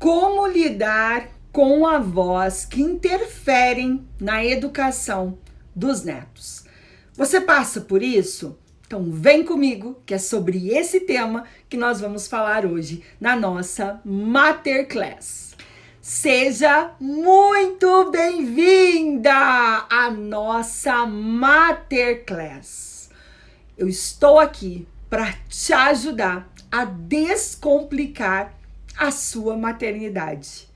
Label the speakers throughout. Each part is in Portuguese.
Speaker 1: Como lidar com avós que interferem na educação dos netos? Você passa por isso? Então vem comigo, que é sobre esse tema que nós vamos falar hoje na nossa Materclass. Seja muito bem-vinda à nossa Materclass. Eu estou aqui para te ajudar a descomplicar a sua maternidade.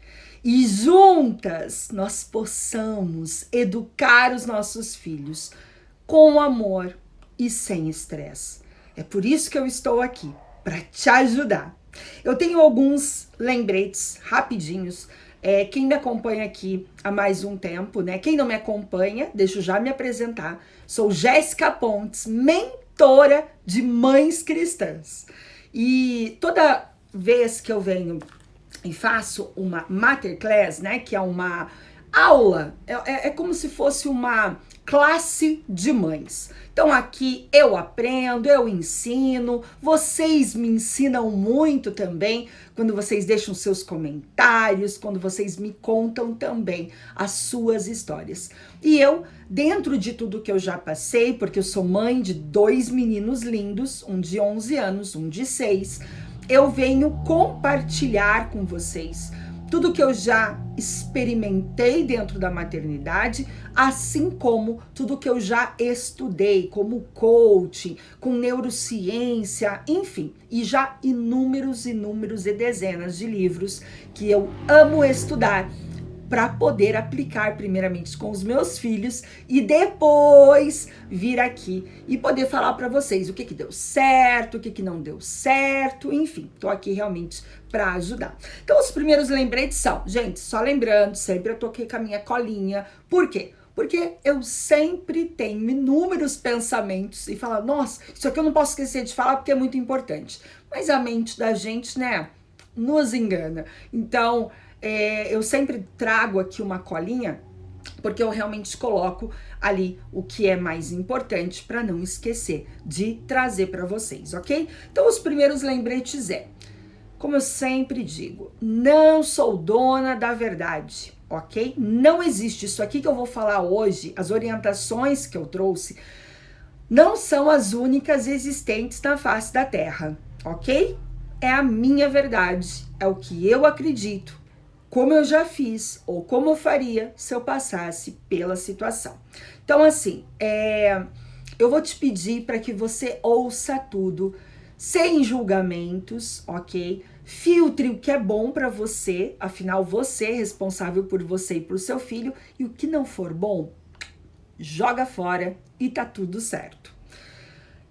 Speaker 1: E juntas nós possamos educar os nossos filhos com amor e sem estresse. É por isso que eu estou aqui, para te ajudar. Eu tenho alguns lembretes rapidinhos. Quem me acompanha aqui há mais um tempo, né? Quem não me acompanha, deixa eu já me apresentar. Sou Jéssica Pontes, mentora de mães cristãs. E toda vez que eu venho e faço uma Materclass, né, que é uma aula, é como se fosse uma classe de mães. Então aqui eu aprendo, eu ensino, vocês me ensinam muito também, quando vocês deixam seus comentários, quando vocês me contam também as suas histórias. E eu, dentro de tudo que eu já passei, porque eu sou mãe de 2 meninos lindos, um de 11 anos, um de 6, eu venho compartilhar com vocês tudo que eu já experimentei dentro da maternidade, assim como tudo que eu já estudei, como coaching, com neurociência, enfim, e já inúmeros e dezenas de livros que eu amo estudar para poder aplicar primeiramente com os meus filhos e depois vir aqui e poder falar para vocês o que deu certo, o que não deu certo, enfim, tô aqui realmente para ajudar. Então os primeiros lembretes são, gente, só lembrando, sempre eu tô aqui com a minha colinha. Por quê? Porque eu sempre tenho inúmeros pensamentos e falo, nossa, isso aqui eu não posso esquecer de falar porque é muito importante. Mas a mente da gente, né, nos engana. Então, eu sempre trago aqui uma colinha, porque eu realmente coloco ali o que é mais importante para não esquecer de trazer para vocês, ok? Então, os primeiros lembretes como eu sempre digo, não sou dona da verdade, ok? Não existe isso aqui que eu vou falar hoje, as orientações que eu trouxe, não são as únicas existentes na face da Terra, ok? É a minha verdade, é o que eu acredito, como eu já fiz ou como eu faria se eu passasse pela situação. Então, assim, eu vou te pedir para que você ouça tudo sem julgamentos, ok? Filtre o que é bom para você, afinal você é responsável por você e por seu filho, e o que não for bom, joga fora e tá tudo certo.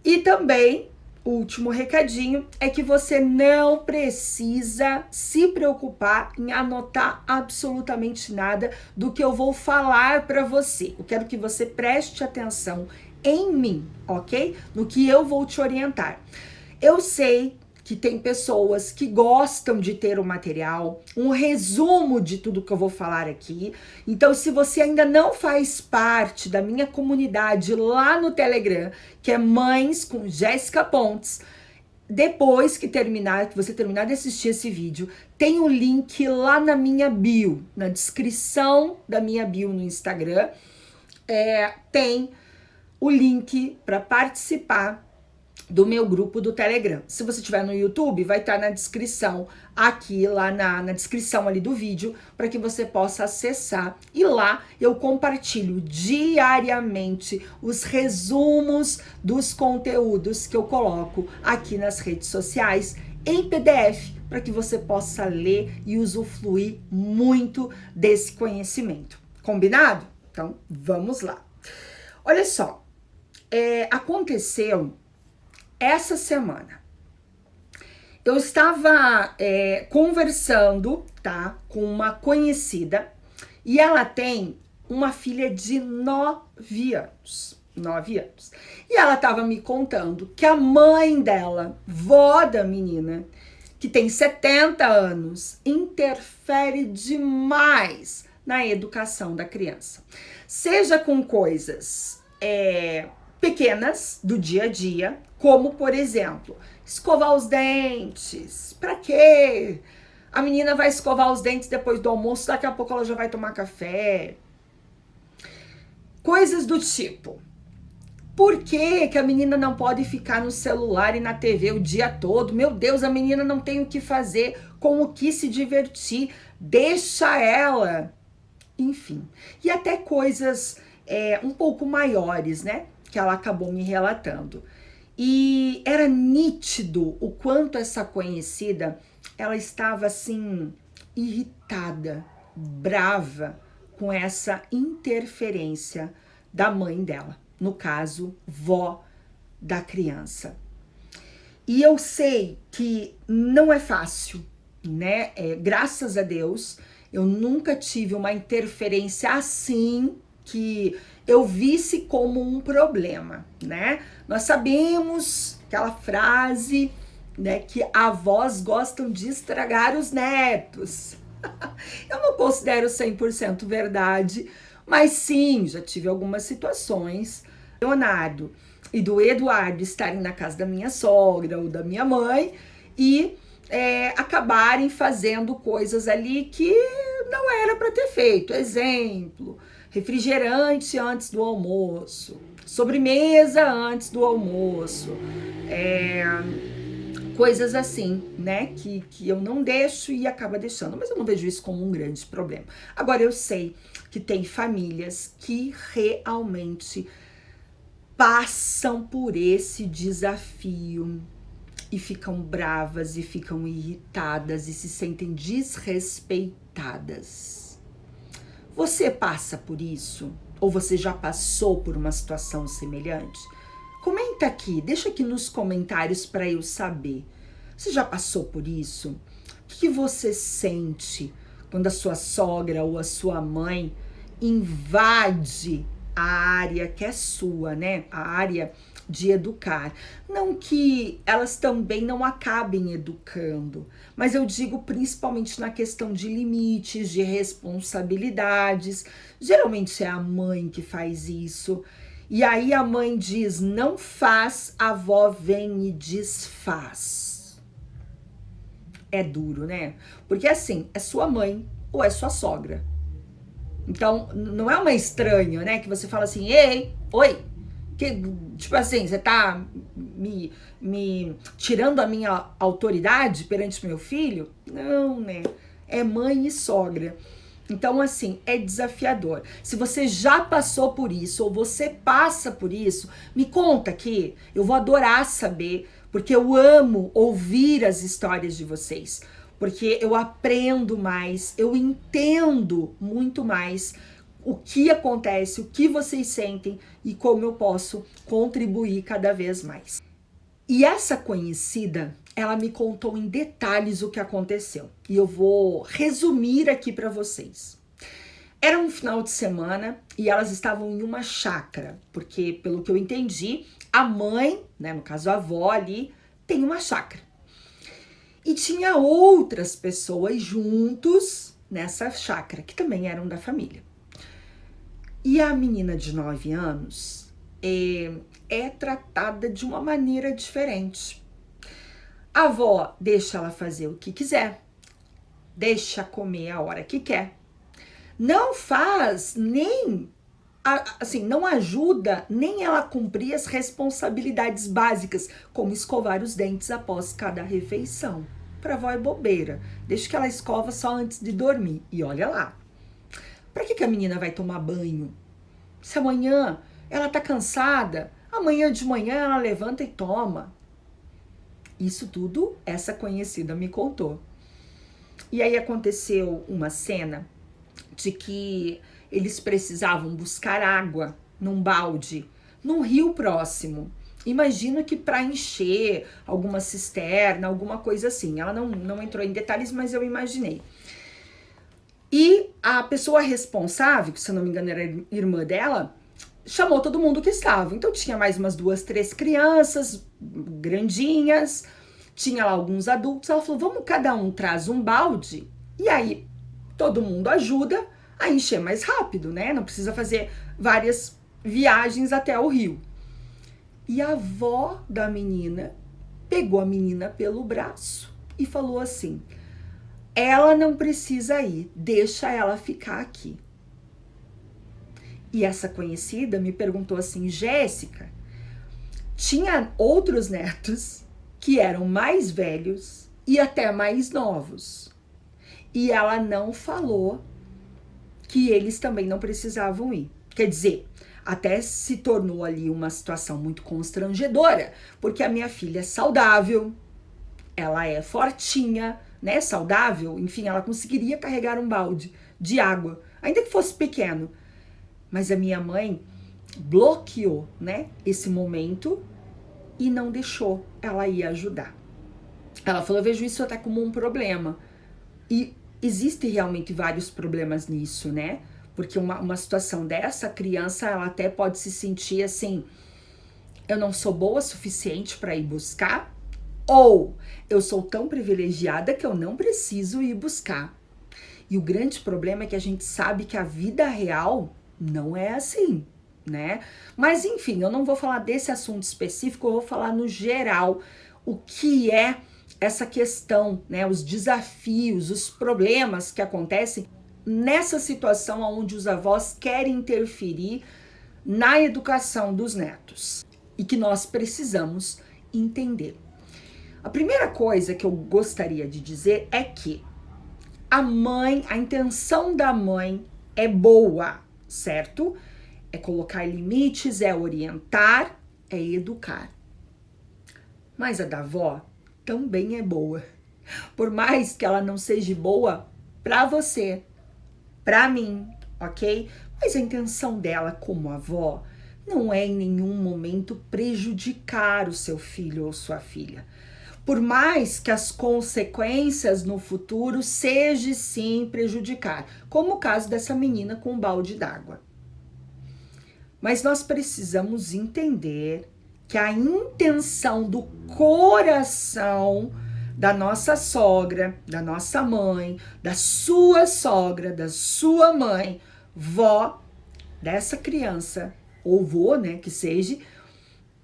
Speaker 1: E também, o último recadinho é que você não precisa se preocupar em anotar absolutamente nada do que eu vou falar para você. Eu quero que você preste atenção em mim, ok? No que eu vou te orientar. Eu sei que tem pessoas que gostam de ter o material, um resumo de tudo que eu vou falar aqui. Então, se você ainda não faz parte da minha comunidade lá no Telegram, que é Mães com Jéssica Pontes, depois que você terminar de assistir esse vídeo, tem um link lá na minha bio, na descrição da minha bio no Instagram, tem o link para participar do meu grupo do Telegram. Se você estiver no YouTube, vai estar na descrição, aqui lá na descrição ali do vídeo, para que você possa acessar. E lá eu compartilho diariamente os resumos dos conteúdos que eu coloco aqui nas redes sociais em PDF, para que você possa ler e usufruir muito desse conhecimento. Combinado? Então, vamos lá. Olha só, aconteceu essa semana. Eu estava conversando, tá, com uma conhecida e ela tem uma filha de 9 anos. 9 anos. E ela estava me contando que a mãe dela, vó da menina, que tem 70 anos, interfere demais na educação da criança. Seja com coisas pequenas do dia a dia, como, por exemplo, escovar os dentes. Pra quê? A menina vai escovar os dentes depois do almoço, daqui a pouco ela já vai tomar café. Coisas do tipo. Por que que a menina não pode ficar no celular e na TV o dia todo? Meu Deus, a menina não tem o que fazer, com o que se divertir. Deixa ela. Enfim. E até coisas um pouco maiores, né? Que ela acabou me relatando. E era nítido o quanto essa conhecida, ela estava assim, irritada, brava com essa interferência da mãe dela, no caso, vó da criança. E eu sei que não é fácil, né? Graças a Deus, eu nunca tive uma interferência assim que eu visse como um problema, né? Nós sabemos aquela frase, né, que avós gostam de estragar os netos. Eu não considero 100% verdade, mas sim, já tive algumas situações. Leonardo e do Eduardo estarem na casa da minha sogra ou da minha mãe e acabarem fazendo coisas ali que não era para ter feito. Exemplo, refrigerante antes do almoço, sobremesa antes do almoço, coisas assim, né, que eu não deixo e acaba deixando, mas eu não vejo isso como um grande problema. Agora, eu sei que tem famílias que realmente passam por esse desafio e ficam bravas e ficam irritadas e se sentem desrespeitadas. Você passa por isso? Ou você já passou por uma situação semelhante? Comenta aqui, deixa aqui nos comentários para eu saber. Você já passou por isso? O que você sente quando a sua sogra ou a sua mãe invade a área que é sua, né? A área de educar. Não que elas também não acabem educando, mas eu digo principalmente na questão de limites, de responsabilidades. Geralmente é a mãe que faz isso. E aí a mãe diz, não faz, a avó vem e desfaz. É duro, né? Porque assim, é sua mãe ou é sua sogra. Então, não é uma estranha, né? Que você fala assim, ei, oi. Que, tipo assim, você tá me tirando a minha autoridade perante meu filho? Não, né? É mãe e sogra. Então, assim, é desafiador. Se você já passou por isso ou você passa por isso, me conta aqui. Eu vou adorar saber, porque eu amo ouvir as histórias de vocês. Porque eu aprendo mais, eu entendo muito mais o que acontece, o que vocês sentem e como eu posso contribuir cada vez mais. E essa conhecida, ela me contou em detalhes o que aconteceu. E eu vou resumir aqui para vocês. Era um final de semana e elas estavam em uma chácara, porque pelo que eu entendi, a mãe, né, no caso a avó ali, tem uma chácara. E tinha outras pessoas juntos nessa chácara, que também eram da família. E a menina de 9 anos é tratada de uma maneira diferente. A avó deixa ela fazer o que quiser, deixa comer a hora que quer. Não faz nem, assim, não ajuda nem ela a cumprir as responsabilidades básicas, como escovar os dentes após cada refeição. Pra avó é bobeira, deixa que ela escova só antes de dormir. E olha lá, pra que a menina vai tomar banho? Se amanhã ela tá cansada, amanhã de manhã ela levanta e toma. Isso tudo essa conhecida me contou. E aí aconteceu uma cena de que eles precisavam buscar água num balde, num rio próximo. Imagino que para encher alguma cisterna, alguma coisa assim. Ela não entrou em detalhes, mas eu imaginei. E a pessoa responsável, que se eu não me engano era a irmã dela, chamou todo mundo que estava. Então tinha mais umas 2, 3 crianças grandinhas, tinha lá alguns adultos. Ela falou, vamos cada um traz um balde e aí todo mundo ajuda a encher mais rápido, né? Não precisa fazer várias viagens até o rio. E a avó da menina pegou a menina pelo braço e falou assim, ela não precisa ir, deixa ela ficar aqui. E essa conhecida me perguntou assim: Jéssica, tinha outros netos que eram mais velhos e até mais novos. E ela não falou que eles também não precisavam ir. Quer dizer, até se tornou ali uma situação muito constrangedora, porque a minha filha é saudável, ela é fortinha, né? Saudável, enfim, ela conseguiria carregar um balde de água, ainda que fosse pequeno. Mas a minha mãe bloqueou, né, esse momento e não deixou ela ir ajudar. Ela falou: eu vejo isso até como um problema. E existe realmente vários problemas nisso, né? Porque uma situação dessa, a criança ela até pode se sentir assim: eu não sou boa o suficiente para ir buscar, ou eu sou tão privilegiada que eu não preciso ir buscar. E o grande problema é que a gente sabe que a vida real não é assim, né? Mas enfim, eu não vou falar desse assunto específico, eu vou falar no geral o que é essa questão, né? Os desafios, os problemas que acontecem nessa situação onde os avós querem interferir na educação dos netos e que nós precisamos entender. A primeira coisa que eu gostaria de dizer é que a intenção da mãe é boa, certo? É colocar limites, é orientar, é educar. Mas a da avó também é boa. Por mais que ela não seja boa para você, para mim, ok? Mas a intenção dela como avó não é em nenhum momento prejudicar o seu filho ou sua filha. Por mais que as consequências no futuro sejam sim prejudicar, como o caso dessa menina com um balde d'água. Mas nós precisamos entender que a intenção do coração da nossa sogra, da nossa mãe, da sua sogra, da sua mãe, vó dessa criança, ou vô, né, que seja,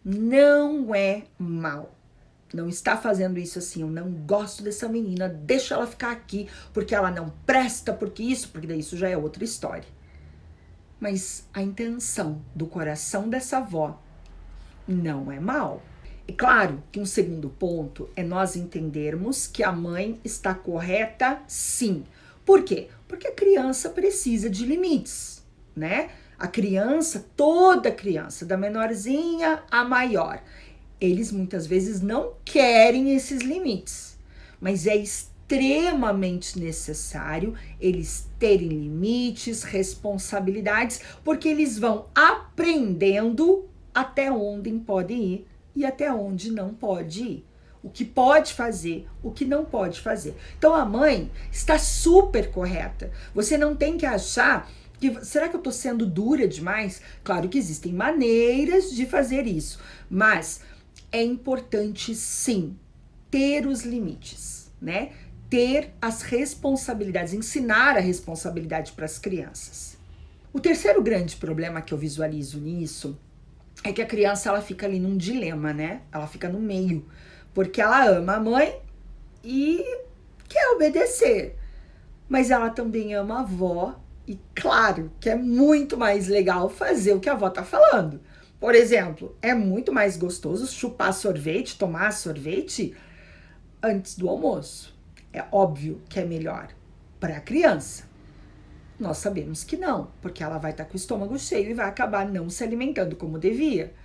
Speaker 1: não é mal. Não está fazendo isso assim: eu não gosto dessa menina, deixa ela ficar aqui, porque ela não presta, porque daí isso já é outra história. Mas a intenção do coração dessa avó não é mal. É claro que um segundo ponto é nós entendermos que a mãe está correta, sim. Por quê? Porque a criança precisa de limites, né? A criança, toda criança, da menorzinha à maior, eles muitas vezes não querem esses limites, mas é extremamente necessário eles terem limites, responsabilidades, porque eles vão aprendendo até onde pode ir e até onde não pode ir. O que pode fazer, o que não pode fazer. Então a mãe está super correta. Você não tem que achar que, será que eu estou sendo dura demais? Claro que existem maneiras de fazer isso, mas é importante sim ter os limites, né? Ter as responsabilidades, ensinar a responsabilidade para as crianças. O terceiro grande problema que eu visualizo nisso é que a criança ela fica ali num dilema, né? Ela fica no meio, porque ela ama a mãe e quer obedecer, mas ela também ama a avó e claro que é muito mais legal fazer o que a avó tá falando. Por exemplo, é muito mais gostoso chupar sorvete, tomar sorvete antes do almoço. É óbvio que é melhor para a criança. Nós sabemos que não, porque ela vai estar com o estômago cheio e vai acabar não se alimentando como devia.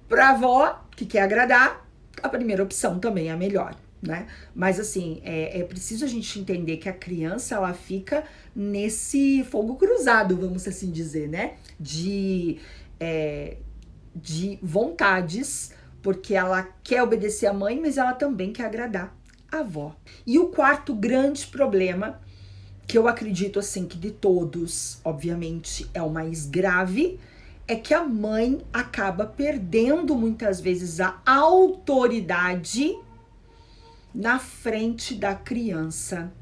Speaker 1: Para a avó, que quer agradar, a primeira opção também é a melhor, né? Mas assim, é preciso a gente entender que a criança, ela fica nesse fogo cruzado, vamos assim dizer, né? De vontades, porque ela quer obedecer a mãe, mas ela também quer agradar a avó. E o quarto grande problema, que eu acredito assim que de todos, obviamente, é o mais grave, é que a mãe acaba perdendo muitas vezes a autoridade na frente da criança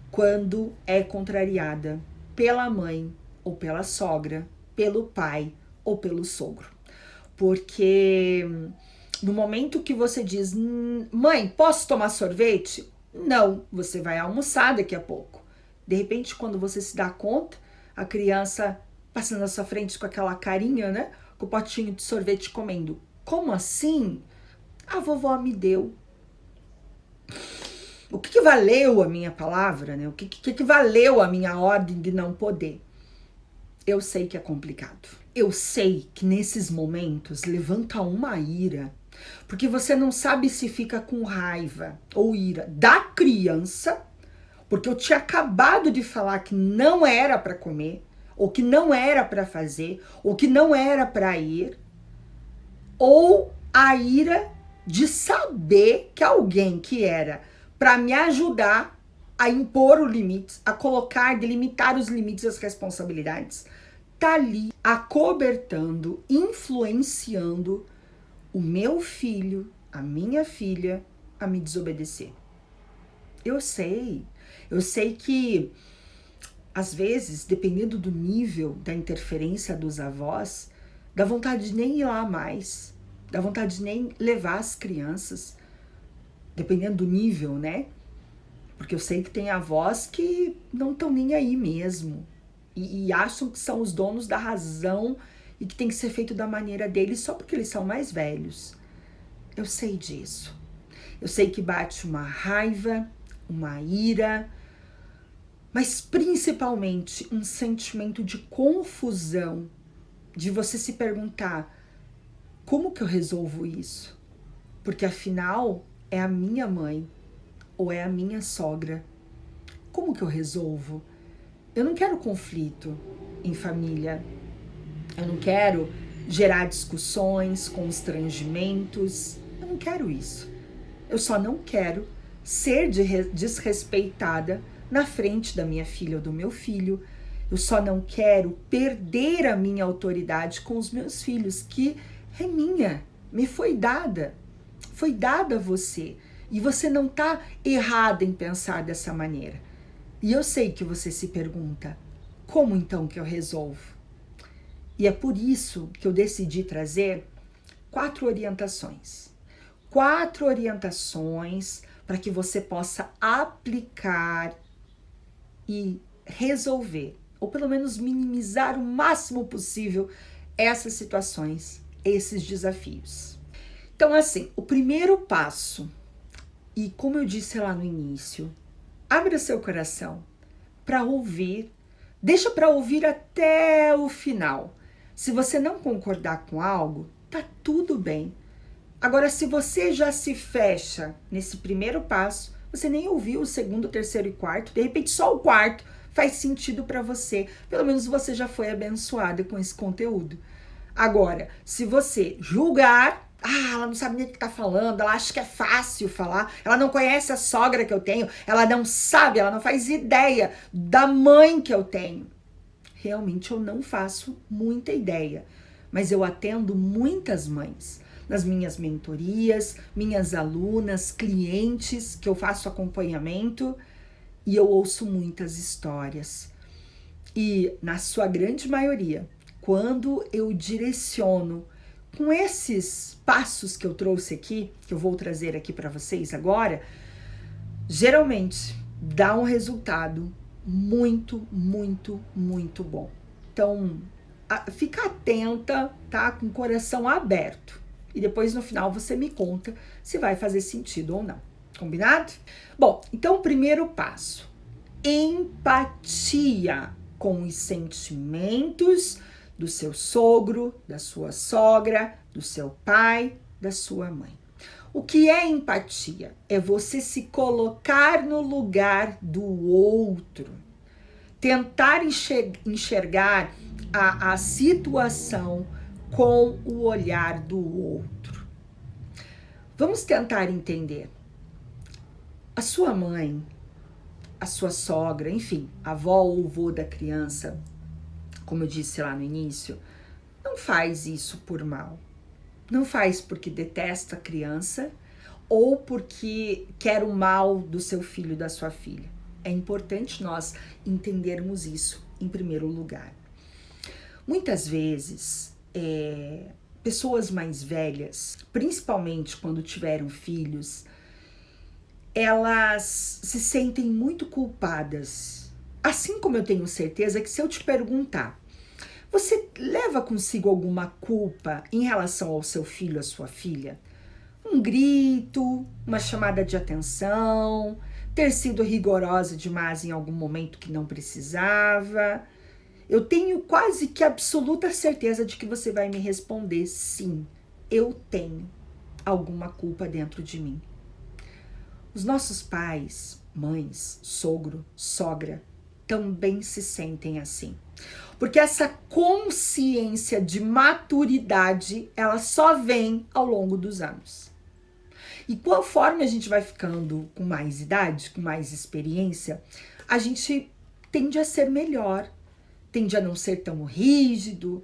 Speaker 1: quando é contrariada pela mãe ou pela sogra, pelo pai ou pelo sogro. Porque no momento que você diz: mãe, posso tomar sorvete? Não, você vai almoçar daqui a pouco. De repente, quando você se dá conta, a criança passando na sua frente com aquela carinha, né? Com o potinho de sorvete comendo. Como assim? A vovó me deu. O que valeu a minha palavra, né? O que valeu a minha ordem de não poder? Eu sei que é complicado. Eu sei que nesses momentos levanta uma ira, porque você não sabe se fica com raiva ou ira da criança, porque eu tinha acabado de falar que não era para comer, ou que não era para fazer, ou que não era para ir, ou a ira de saber que alguém que era para me ajudar a impor os limites, a colocar, delimitar os limites e as responsabilidades, tá ali acobertando, influenciando o meu filho, a minha filha, a me desobedecer. Eu sei que às vezes, dependendo do nível da interferência dos avós, dá vontade de nem ir lá mais, dá vontade de nem levar as crianças, dependendo do nível, né? Porque eu sei que tem avós que não estão nem aí mesmo e acham que são os donos da razão e que tem que ser feito da maneira deles só porque eles são mais velhos. Eu sei disso. Eu sei que bate uma raiva, uma ira, mas principalmente um sentimento de confusão, de você se perguntar: como que eu resolvo isso? Porque afinal é a minha mãe ou é a minha sogra. Como que eu resolvo? Eu não quero conflito em família. Eu não quero gerar discussões, constrangimentos. Eu não quero isso. Eu só não quero ser desrespeitada na frente da minha filha ou do meu filho. Eu só não quero perder a minha autoridade com os meus filhos, que é minha, me foi dada a você. E você não está errada em pensar dessa maneira. E eu sei que você se pergunta: como então que eu resolvo? E é por isso que eu decidi trazer 4 orientações. 4 orientações para que você possa aplicar e resolver, ou pelo menos minimizar o máximo possível essas situações, esses desafios. Então, assim, o primeiro passo, e como eu disse lá no início, abra seu coração para ouvir, deixa para ouvir até o final. Se você não concordar com algo, tá tudo bem. Agora, se você já se fecha nesse primeiro passo, você nem ouviu o segundo, terceiro e quarto, de repente só o quarto faz sentido para você. Pelo menos você já foi abençoada com esse conteúdo. Agora, se você julgar, ela não sabe nem o que tá falando, ela acha que é fácil falar, ela não conhece a sogra que eu tenho, ela não sabe, ela não faz ideia da mãe que eu tenho. Realmente eu não faço muita ideia, mas eu atendo muitas mães nas minhas mentorias, minhas alunas, clientes que eu faço acompanhamento, e eu ouço muitas histórias. E na sua grande maioria, quando eu direciono com esses passos que eu trouxe aqui, que eu vou trazer aqui para vocês agora, geralmente dá um resultado muito, muito, muito bom. Então, fica atenta, tá? Com o coração aberto. E depois no final você me conta se vai fazer sentido ou não. Combinado? Bom, então o primeiro passo: empatia com os sentimentos do seu sogro, da sua sogra, do seu pai, da sua mãe. O que é empatia? É você se colocar no lugar do outro, tentar enxergar a situação com o olhar do outro. Vamos tentar entender. A sua mãe, a sua sogra, enfim, a avó ou o avô da criança, como eu disse lá no início, não faz isso por mal. Não faz porque detesta a criança ou porque quer o mal do seu filho, da sua filha. É importante nós entendermos isso em primeiro lugar. Muitas vezes, pessoas mais velhas, principalmente quando tiveram filhos, elas se sentem muito culpadas. Assim como eu tenho certeza que se eu te perguntar, você leva consigo alguma culpa em relação ao seu filho, à sua filha? Um grito, uma chamada de atenção, ter sido rigorosa demais em algum momento que não precisava? Eu tenho quase que absoluta certeza de que você vai me responder sim, eu tenho alguma culpa dentro de mim. Os nossos pais, mães, sogro, sogra, também se sentem assim. Porque essa consciência de maturidade, ela só vem ao longo dos anos. E conforme a gente vai ficando com mais idade, com mais experiência, a gente tende a ser melhor, tende a não ser tão rígido.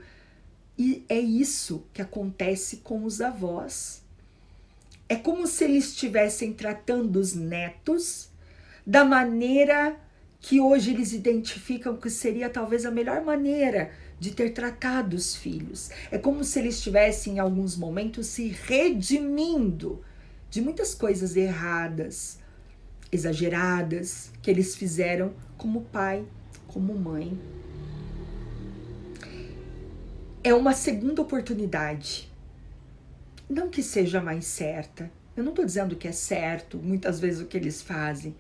Speaker 1: E é isso que acontece com os avós. É como se eles estivessem tratando os netos da maneira que hoje eles identificam que seria talvez a melhor maneira de ter tratado os filhos. É como se eles estivessem em alguns momentos se redimindo de muitas coisas erradas, exageradas, que eles fizeram como pai, como mãe. É uma segunda oportunidade. Não que seja mais certa. Eu não estou dizendo que é certo, muitas vezes, o que eles fazem.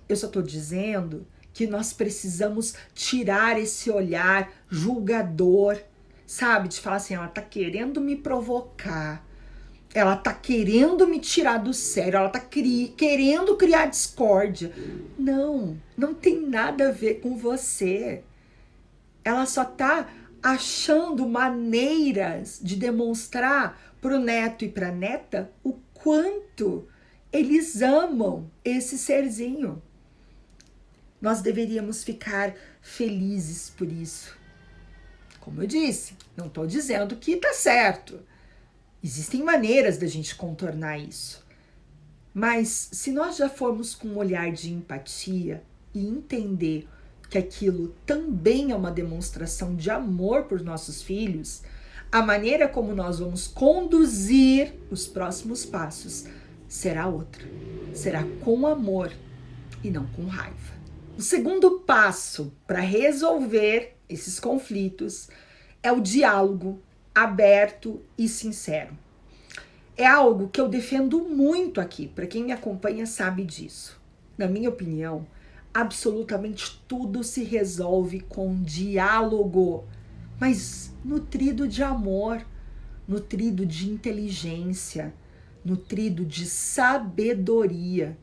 Speaker 1: Eu só estou dizendo que nós precisamos tirar esse olhar julgador, sabe? De falar assim, ela está querendo me provocar. Ela tá querendo me tirar do sério, ela tá querendo criar discórdia. Não, não tem nada a ver com você. Ela só tá achando maneiras de demonstrar pro neto e pra neta o quanto eles amam esse serzinho. Nós deveríamos ficar felizes por isso. Como eu disse, não tô dizendo que tá certo. Existem maneiras da gente contornar isso. Mas se nós já formos com um olhar de empatia e entender que aquilo também é uma demonstração de amor por nossos filhos, a maneira como nós vamos conduzir os próximos passos será outra. Será com amor e não com raiva. O segundo passo para resolver esses conflitos é o diálogo aberto e sincero. É algo que eu defendo muito aqui, para quem me acompanha sabe disso. Na minha opinião, absolutamente tudo se resolve com diálogo, mas nutrido de amor, nutrido de inteligência, nutrido de sabedoria.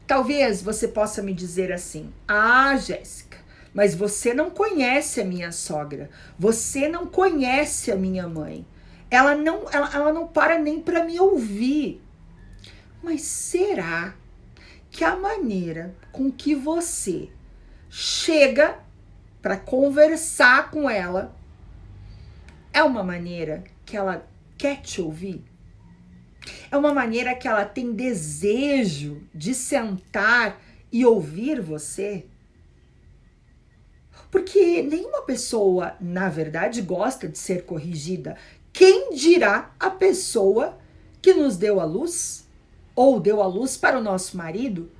Speaker 1: Talvez você possa me dizer assim: ah, Jéssica, mas você não conhece a minha sogra, você não conhece a minha mãe, ela não para nem para me ouvir. Mas será que a maneira com que você chega para conversar com ela é uma maneira que ela quer te ouvir? É uma maneira que ela tem desejo de sentar e ouvir você? Porque nenhuma pessoa, na verdade, gosta de ser corrigida. Quem dirá a pessoa que nos deu a luz? Ou deu a luz para o nosso marido?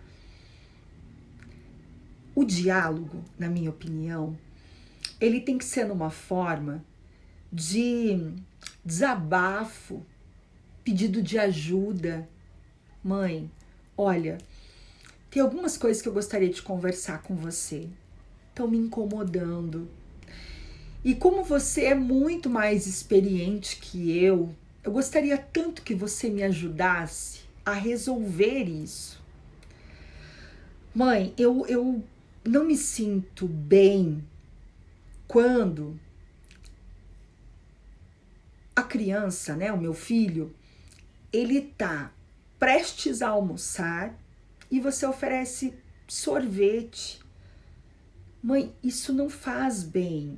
Speaker 1: O diálogo, na minha opinião, ele tem que ser numa forma de desabafo, pedido de ajuda. Mãe, olha, tem algumas coisas que eu gostaria de conversar com você. Estão me incomodando. E como você é muito mais experiente que eu gostaria tanto que você me ajudasse a resolver isso. Mãe, eu não me sinto bem quando a criança, né, o meu filho, ele tá prestes a almoçar e você oferece sorvete. Mãe, isso não faz bem.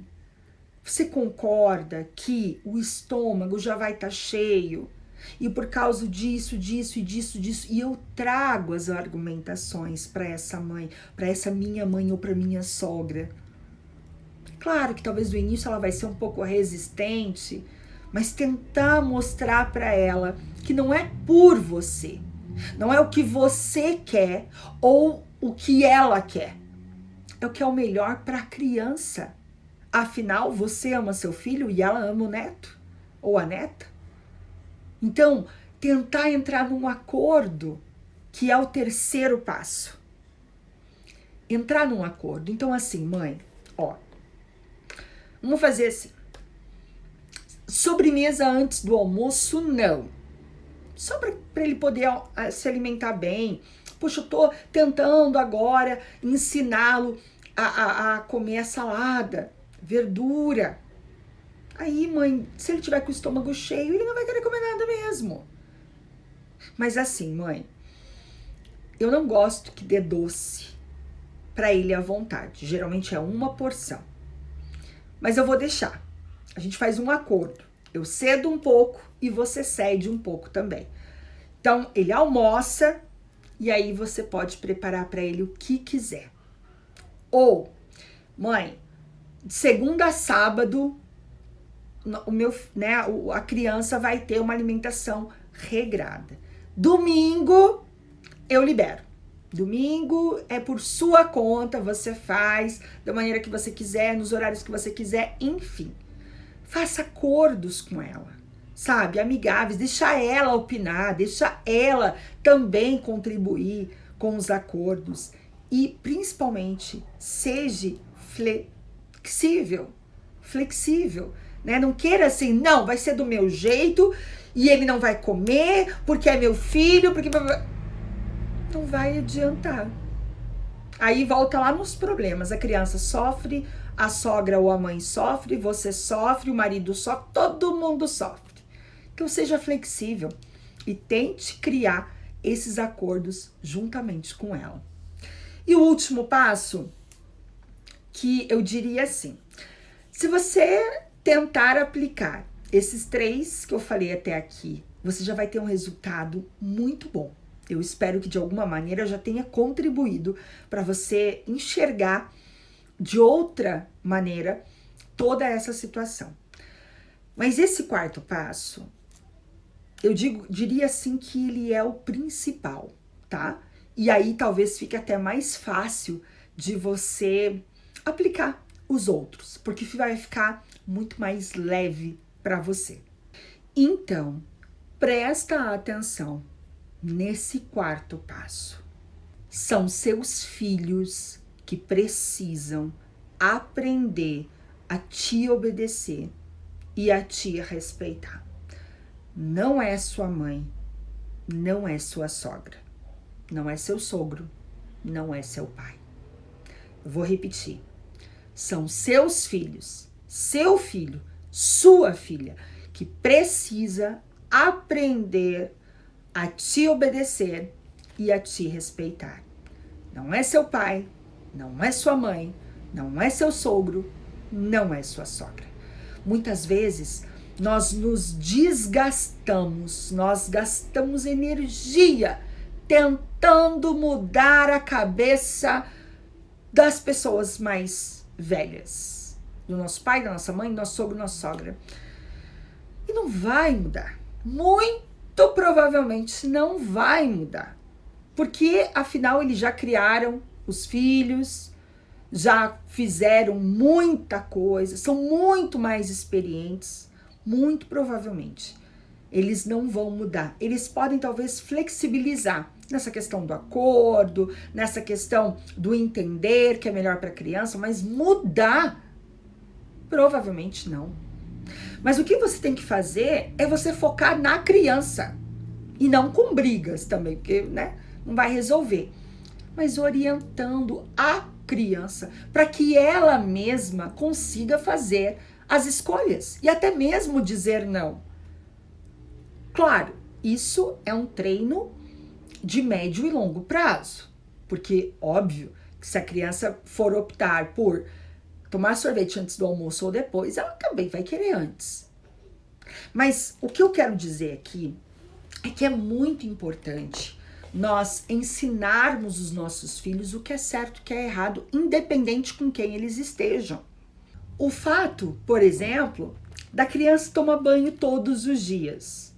Speaker 1: Você concorda que o estômago já vai estar cheio e por causa disso, e eu trago as argumentações para essa mãe, para essa minha mãe ou para minha sogra. Claro que talvez no início ela vai ser um pouco resistente, mas tentar mostrar para ela que não é por você, Não é o que você quer ou o que ela quer. É o que é o melhor para a criança. Afinal, você ama seu filho e ela ama o neto ou a neta. Então, tentar entrar num acordo, que é o terceiro passo. Entrar num acordo. Então, assim, mãe, ó, vamos fazer assim. Sobremesa antes do almoço, não. Só para ele poder se alimentar bem. Poxa, eu tô tentando agora ensiná-lo a comer a salada, verdura. Aí, mãe, se ele tiver com o estômago cheio, ele não vai querer comer nada mesmo. Mas assim, mãe, eu não gosto que dê doce para ele à vontade. Geralmente é uma porção. Mas eu vou deixar. A gente faz um acordo. Eu cedo um pouco e você cede um pouco também. Então, ele almoça e aí você pode preparar para ele o que quiser. Ou, mãe, de segunda a sábado, a criança vai ter uma alimentação regrada. Domingo, eu libero. Domingo é por sua conta, você faz da maneira que você quiser, nos horários que você quiser, enfim. Faça acordos com ela, sabe? Amigáveis, deixa ela opinar, deixa ela também contribuir com os acordos. E, principalmente, seja flexível, né? Não queira assim, não, vai ser do meu jeito e ele não vai comer porque é meu filho, porque... Não vai adiantar. Aí volta lá nos problemas. A criança sofre, a sogra ou a mãe sofre, você sofre, o marido sofre, todo mundo sofre. Então seja flexível e tente criar esses acordos juntamente com ela. E o último passo, que eu diria assim, se você tentar aplicar esses 3 que eu falei até aqui, você já vai ter um resultado muito bom. Eu espero que de alguma maneira eu já tenha contribuído para você enxergar de outra maneira toda essa situação. Mas esse 4º passo, eu diria assim que ele é o principal, tá? E aí talvez fique até mais fácil de você aplicar os outros, porque vai ficar muito mais leve para você. Então, presta atenção nesse 4º passo. São seus filhos que precisam aprender a te obedecer e a te respeitar. Não é sua mãe, não é sua sogra, não é seu sogro, não é seu pai. Eu vou repetir. São seus filhos, seu filho, sua filha, que precisa aprender a te obedecer e a te respeitar. Não é seu pai, não é sua mãe, não é seu sogro, não é sua sogra. Muitas vezes nós nos desgastamos, nós gastamos energia tentando mudar a cabeça das pessoas mais velhas, do nosso pai, da nossa mãe, do nosso sogro, da nossa sogra. E não vai mudar. Muito provavelmente não vai mudar. Porque, afinal, eles já criaram os filhos, já fizeram muita coisa, são muito mais experientes, muito provavelmente. Eles não vão mudar. Eles podem, talvez, flexibilizar nessa questão do acordo, nessa questão do entender que é melhor para a criança, mas mudar, provavelmente não. Mas o que você tem que fazer é você focar na criança. E não com brigas também, porque, né, não vai resolver. Mas orientando a criança para que ela mesma consiga fazer as escolhas e até mesmo dizer não. Claro, isso é um treino de médio e longo prazo, porque óbvio que se a criança for optar por tomar sorvete antes do almoço ou depois, ela também vai querer antes. Mas o que eu quero dizer aqui é que é muito importante nós ensinarmos os nossos filhos o que é certo e o que é errado, independente com quem eles estejam. O fato, por exemplo, da criança tomar banho todos os dias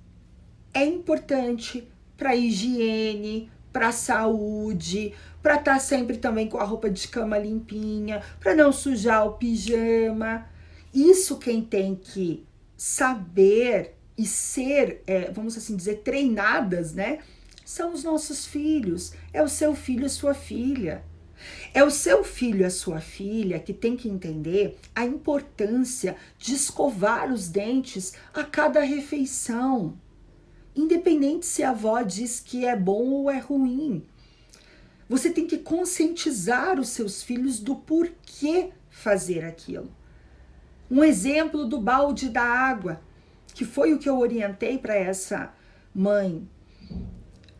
Speaker 1: é importante para higiene, para saúde, para estar sempre também com a roupa de cama limpinha, para não sujar o pijama. Isso quem tem que saber e ser, vamos assim dizer, treinadas, né? São os nossos filhos. É o seu filho, a sua filha. É o seu filho, a sua filha, que tem que entender a importância de escovar os dentes a cada refeição. Independente se a avó diz que é bom ou é ruim. Você tem que conscientizar os seus filhos do porquê fazer aquilo. Um exemplo do balde da água, que foi o que eu orientei para essa mãe.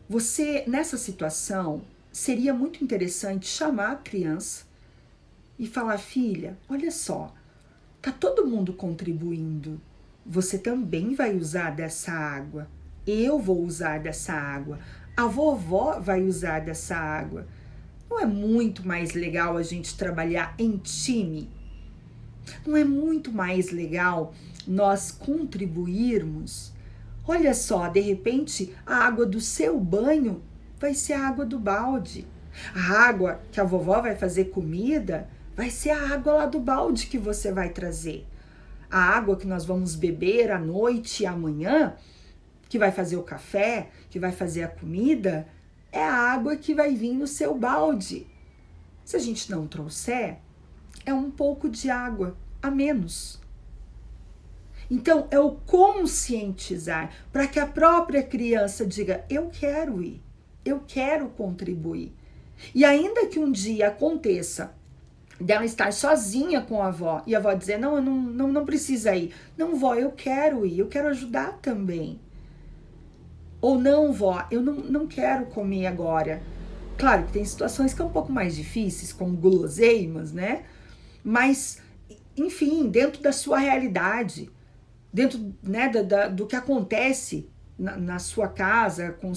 Speaker 1: Você, nessa situação, seria muito interessante chamar a criança e falar: filha, olha só, tá todo mundo contribuindo. Você também vai usar dessa água. Eu vou usar dessa água. A vovó vai usar dessa água. Não é muito mais legal a gente trabalhar em time? Não é muito mais legal nós contribuirmos? Olha só, de repente, a água do seu banho vai ser a água do balde. A água que a vovó vai fazer comida vai ser a água lá do balde que você vai trazer. A água que nós vamos beber à noite e amanhã, que vai fazer o café, que vai fazer a comida, é a água que vai vir no seu balde. Se a gente não trouxer, é um pouco de água a menos. Então, é o conscientizar para que a própria criança diga: eu quero ir, eu quero contribuir. E ainda que um dia aconteça dela estar sozinha com a avó e a avó dizer: não, não precisa ir. Não, vó, eu quero ir, eu quero ajudar também. Ou não, vó, eu não quero comer agora. Claro que tem situações que é um pouco mais difíceis, como guloseimas, né? Mas, enfim, dentro da sua realidade, dentro, né, do que acontece na sua casa, com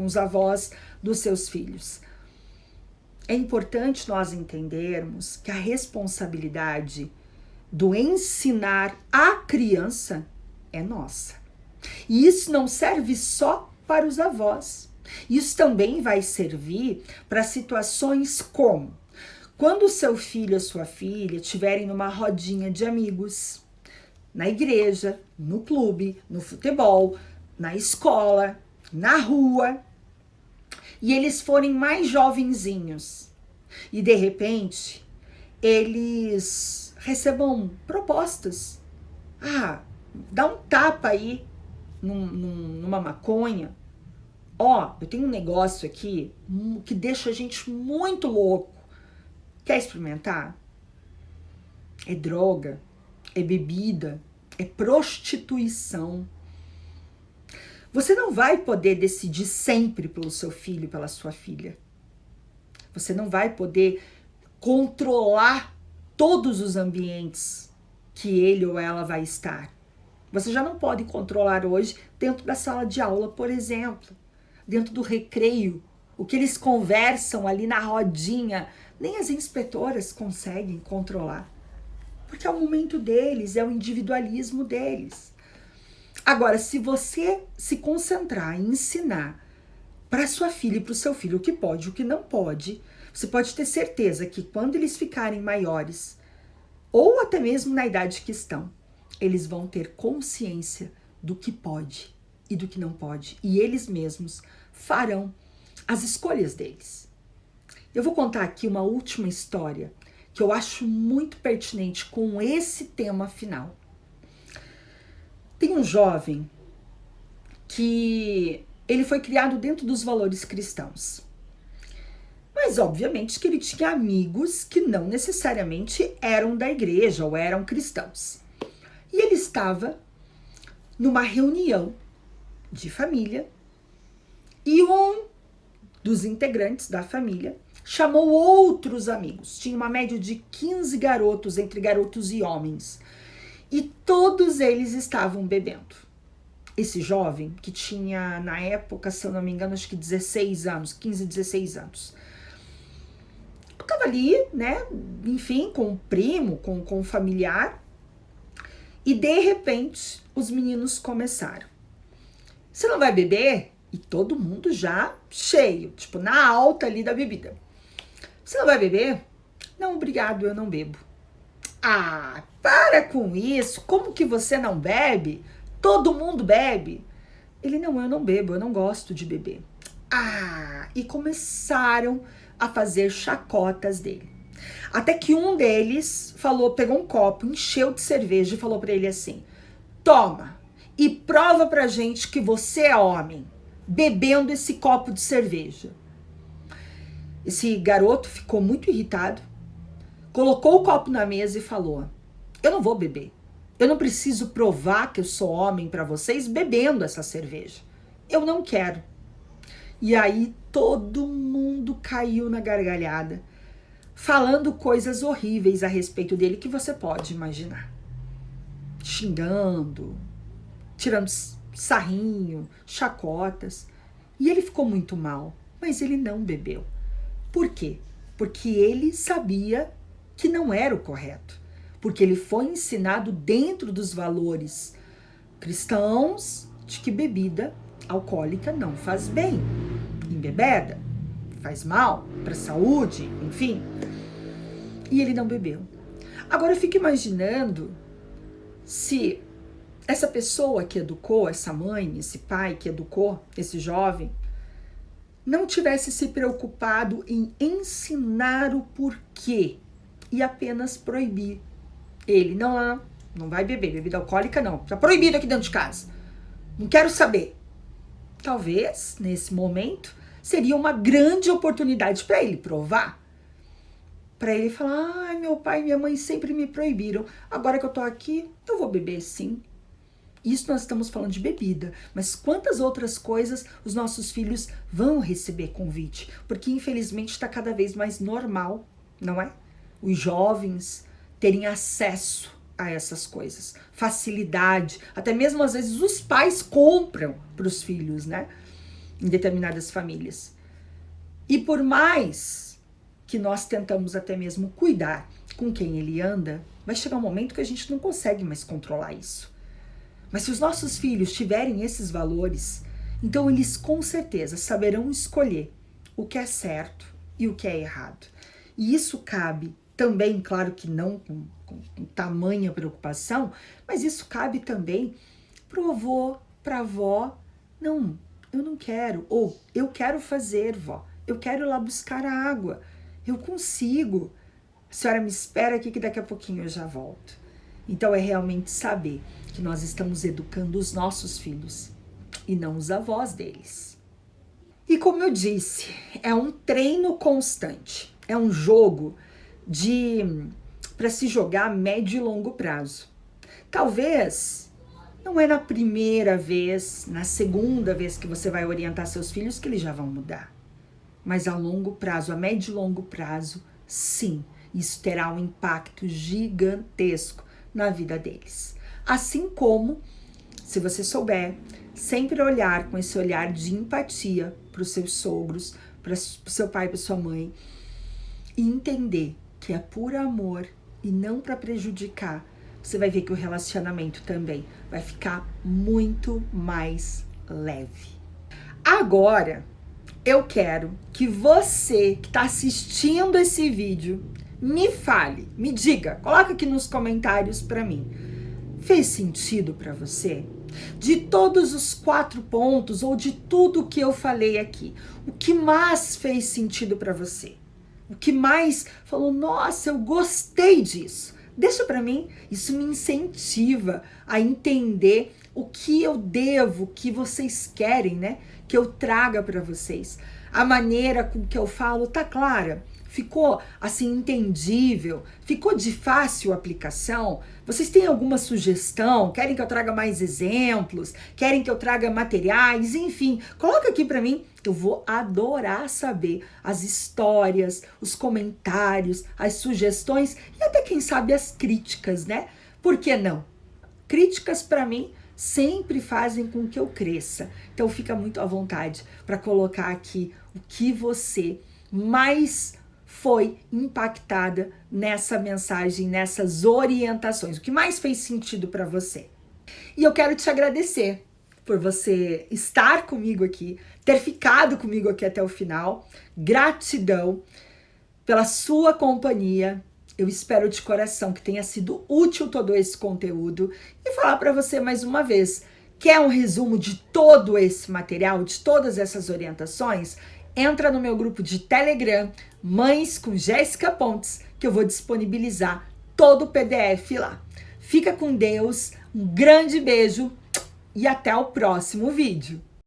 Speaker 1: os avós dos seus filhos. É importante nós entendermos que a responsabilidade do ensinar a criança é nossa. E isso não serve só para os avós. Isso também vai servir para situações como quando o seu filho ou sua filha estiverem numa rodinha de amigos, na igreja, no clube, no futebol, na escola, na rua, e eles forem mais jovenzinhos e de repente eles recebam propostas. Dá um tapa aí numa maconha. Eu tenho um negócio aqui que deixa a gente muito louco. Quer experimentar? É droga, é bebida, é prostituição. Você não vai poder decidir sempre pelo seu filho e pela sua filha. Você não vai poder controlar todos os ambientes que ele ou ela vai estar. Você já não pode controlar hoje dentro da sala de aula, por exemplo, dentro do recreio, o que eles conversam ali na rodinha, nem as inspetoras conseguem controlar, porque é o momento deles, é o individualismo deles. Agora, se você se concentrar em ensinar para sua filha e para o seu filho o que pode e o que não pode, você pode ter certeza que quando eles ficarem maiores, ou até mesmo na idade que estão, eles vão ter consciência do que pode e do que não pode. E eles mesmos farão as escolhas deles. Eu vou contar aqui uma última história que eu acho muito pertinente com esse tema final. Tem um jovem que ele foi criado dentro dos valores cristãos. Mas, obviamente, que ele tinha amigos que não necessariamente eram da igreja ou eram cristãos. E ele estava numa reunião de família e um dos integrantes da família chamou outros amigos. Tinha uma média de 15 garotos, entre garotos e homens. E todos eles estavam bebendo. Esse jovem, que tinha na época, se eu não me engano, acho que 16 anos, 15, 16 anos. Estava ali, né, enfim, com o primo, com o familiar. E de repente, os meninos começaram: você não vai beber? E todo mundo já cheio, tipo, na alta ali da bebida. Você não vai beber? Não, obrigado, eu não bebo. Ah, para com isso. Como que você não bebe? Todo mundo bebe. Ele, não, eu não bebo, eu não gosto de beber. Ah, e começaram a fazer chacotas dele. Até que um deles pegou um copo, encheu de cerveja e falou para ele assim: toma e prova pra gente que você é homem, bebendo esse copo de cerveja. Esse garoto ficou muito irritado, colocou o copo na mesa e falou: eu não vou beber. Eu não preciso provar que eu sou homem para vocês bebendo essa cerveja. Eu não quero. E aí todo mundo caiu na gargalhada, falando coisas horríveis a respeito dele que você pode imaginar. Xingando, tirando sarrinho, chacotas. E ele ficou muito mal, mas ele não bebeu. Por quê? Porque ele sabia que não era o correto. Porque ele foi ensinado dentro dos valores cristãos de que bebida alcoólica não faz bem. Embebeda, faz mal para a saúde, enfim. E ele não bebeu. Agora eu fico imaginando se essa pessoa que educou, essa mãe, esse pai que educou esse jovem, não tivesse se preocupado em ensinar o porquê e apenas proibir ele. Não vai beber, bebida alcoólica não, tá proibido aqui dentro de casa. Não quero saber. Talvez, nesse momento, seria uma grande oportunidade para ele provar. Para ele falar: ai, meu pai e minha mãe sempre me proibiram. Agora que eu tô aqui, eu vou beber sim. Isso nós estamos falando de bebida, mas quantas outras coisas os nossos filhos vão receber convite? Porque infelizmente está cada vez mais normal, não é? Os jovens terem acesso a essas coisas, facilidade, até mesmo às vezes os pais compram para os filhos, né? Em determinadas famílias. E por mais que nós tentamos até mesmo cuidar com quem ele anda, vai chegar um momento que a gente não consegue mais controlar isso. Mas se os nossos filhos tiverem esses valores, então eles com certeza saberão escolher o que é certo e o que é errado. E isso cabe também, claro que não com tamanha preocupação, mas isso cabe também pro avô, pra avó. Não, eu não quero. Ou eu quero fazer, vó. Eu quero ir lá buscar a água. Eu consigo. A senhora me espera aqui que daqui a pouquinho eu já volto. Então é realmente saber que nós estamos educando os nossos filhos e não os avós deles. E como eu disse, é um treino constante, é um jogo para se jogar a médio e longo prazo. Talvez não é na primeira vez, na segunda vez que você vai orientar seus filhos que eles já vão mudar. Mas a longo prazo, a médio e longo prazo, sim, isso terá um impacto gigantesco na vida deles. Assim como, se você souber, sempre olhar com esse olhar de empatia para os seus sogros, para o seu pai, para sua mãe, e entender que é por amor e não para prejudicar, você vai ver que o relacionamento também vai ficar muito mais leve. Agora, eu quero que você que está assistindo esse vídeo me fale, me diga, coloca aqui nos comentários para mim. Fez sentido para você? De todos os 4 pontos ou de tudo que eu falei aqui, o que mais fez sentido para você? O que mais falou: nossa, eu gostei disso? Deixa para mim, isso me incentiva a entender o que eu devo, o que vocês querem, né? Que eu traga para vocês. A maneira com que eu falo tá clara? Ficou assim entendível? Ficou de fácil aplicação? Vocês têm alguma sugestão? Querem que eu traga mais exemplos? Querem que eu traga materiais? Enfim, coloca aqui para mim. Eu vou adorar saber as histórias, os comentários, as sugestões e até quem sabe as críticas, né? Por que não? Críticas para mim sempre fazem com que eu cresça. Então fica muito à vontade para colocar aqui o que você mais foi impactada nessa mensagem, nessas orientações, o que mais fez sentido para você. E eu quero te agradecer por você estar comigo aqui, ter ficado comigo aqui até o final. Gratidão pela sua companhia. Eu espero de coração que tenha sido útil todo esse conteúdo e falar para você mais uma vez, quer um resumo de todo esse material, de todas essas orientações? Entra no meu grupo de Telegram, Mães com Jéssica Pontes, que eu vou disponibilizar todo o PDF lá. Fica com Deus, um grande beijo e até o próximo vídeo.